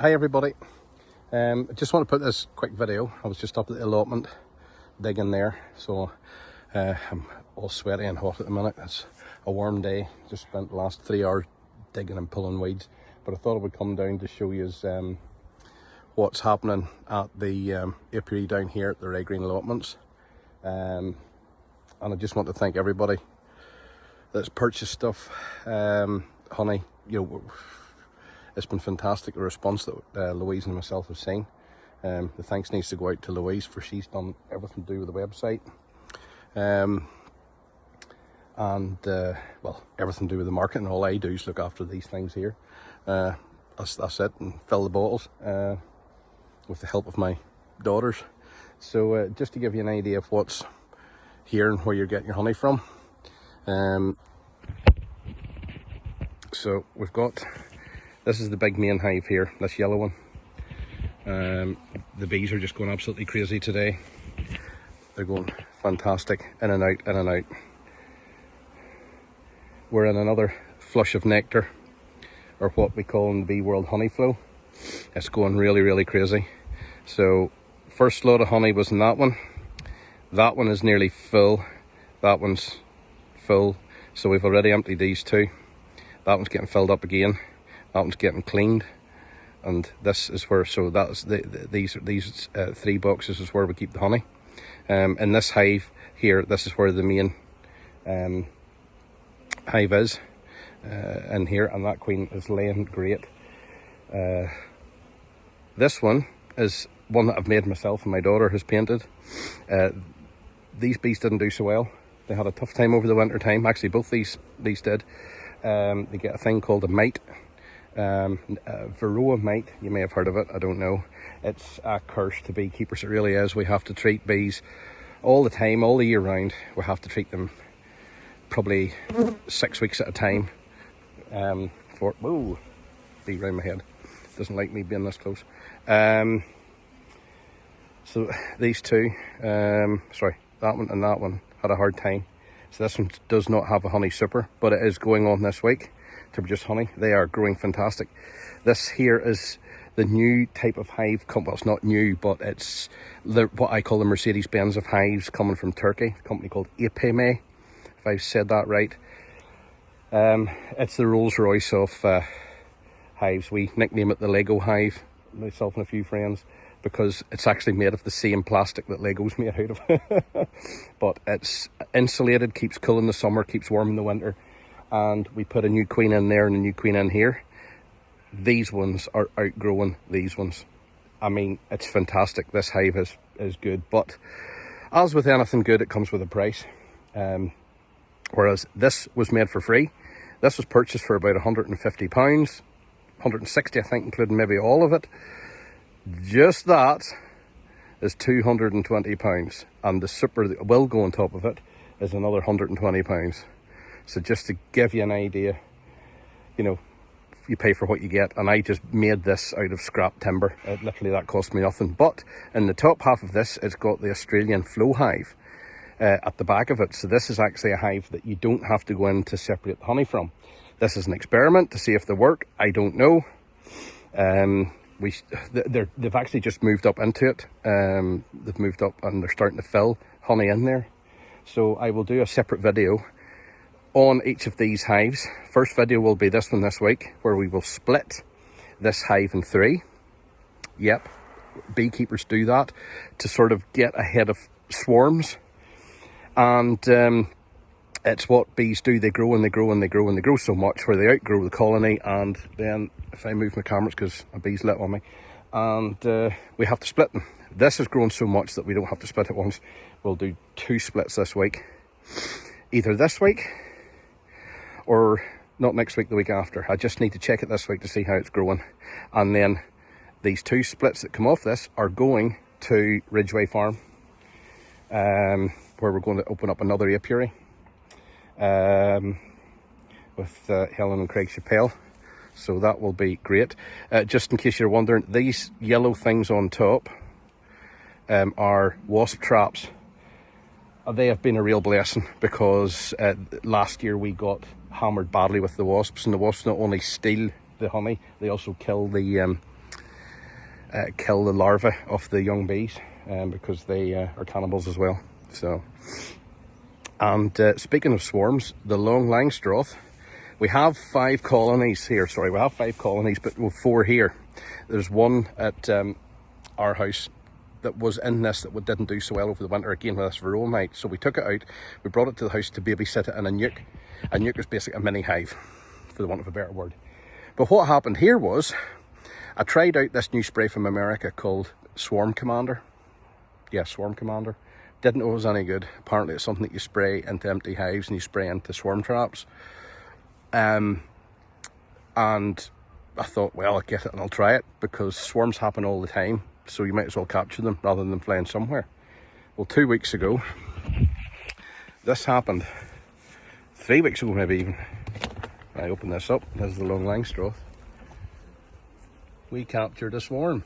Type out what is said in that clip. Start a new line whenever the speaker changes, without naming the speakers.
Hi everybody, I just want to put this quick video. I was just up at the allotment digging there, so I'm all sweaty and hot at the minute. It's a warm day. Just spent the last 3 hours digging and pulling weeds, but I thought I would come down to show you what's happening at the apiary down here at the Wrea Green Allotments. And I just want to thank everybody that's purchased stuff, honey. It's been fantastic, the response that Louise and myself have seen. The thanks needs to go out to Louise, for she's done everything to do with the website. Well, everything to do with the market, and all I do is look after these things here. That's it, and fill the bottles with the help of my daughters. So just to give you an idea of what's here and where you're getting your honey from. So we've got, this is the big main hive here, this yellow one. The bees are just going absolutely crazy today. They're going fantastic, in and out, in and out. We're in another flush of nectar, or what we call in the bee world honey flow. It's going really, really crazy. So first load of honey was in that one. That one is nearly full. That one's full. So we've already emptied these two. That one's getting filled up again. That one's getting cleaned, and this is where, so that's these 3 boxes is where we keep the honey. In this hive here, this is where the main hive is, in here, and that queen is laying great. This one is one that I've made myself and my daughter has painted. These bees didn't do so well. They had a tough time over the winter time. Actually, both these did. They get a thing called a mite. Varroa mite, you may have heard of it, I don't know. It's a curse to beekeepers, it really is. We have to treat bees all the time, all the year round. We have to treat them probably 6 weeks at a time. Whoa, bee round my head, doesn't like me being this close. So these two, sorry, that one and that one had a hard time. So this one does not have a honey super, but it is going on this week to produce honey. They are growing fantastic. This here is the new type of hive. Well, it's not new, but it's what I call the Mercedes-Benz of hives, coming from Turkey. A company called Apiary, if I've said that right. It's the Rolls-Royce of hives. We nickname it the Lego hive, myself and a few friends, because it's actually made of the same plastic that Lego's made out of. But it's insulated, keeps cool in the summer, keeps warm in the winter. And we put a new queen in there and a new queen in here. These ones are outgrowing these ones. I mean, it's fantastic. This hive is good, but as with anything good, it comes with a price. Whereas this was made for free. This was purchased for about £150, 160 I think, including maybe all of it. Just that is £220, and the super that will go on top of it is another £120. So just to give you an idea, you know, you pay for what you get. And I just made this out of scrap timber. Literally, that cost me nothing. But in the top half of this, it's got the Australian flow hive at the back of it. So this is actually a hive that you don't have to go in to separate the honey from. This is an experiment to see if they work. I don't know. They've actually just moved up into it. They've moved up and they're starting to fill honey in there. So I will do a separate video on each of these hives. First video will be this one this week, where we will split this hive in 3. Yep, beekeepers do that to sort of get ahead of swarms. And it's what bees do. They grow and they grow and they grow and they grow so much where they outgrow the colony. And then, if I move my cameras, because a bee's lit on me, and we have to split them. This has grown so much that we don't have to split it once. We'll do 2 splits this week, either this week or not next week, the week after. I just need to check it this week to see how it's growing. And then these 2 splits that come off this are going to Ridgeway Farm, where we're going to open up another apiary with Helen and Craig Chappelle. So that will be great. Just in case you're wondering, these yellow things on top are wasp traps. They have been a real blessing, because last year we got hammered badly with the wasps, and the wasps not only steal the honey, they also kill the kill the larvae of the young bees, because they are cannibals as well. So, and speaking of swarms, the long Langstroth, we have 5 colonies here. Sorry, we have 5 colonies, but we've 4 here. There's one at our house that was in this that didn't do so well over the winter, again with this varroa mite. So we took it out, we brought it to the house to babysit it in a nuke. A nuke is basically a mini hive, for the want of a better word. But what happened here was, I tried out this new spray from America called Swarm Commander. Yeah, Swarm Commander. Didn't know it was any good. Apparently it's something that you spray into empty hives and you spray into swarm traps. And I thought, well, I'll get it and I'll try it, because swarms happen all the time, so you might as well capture them rather than flying somewhere. Well, 2 weeks ago, this happened. 3 weeks ago, maybe even. I open this up. This is the long Langstroth. We captured a swarm.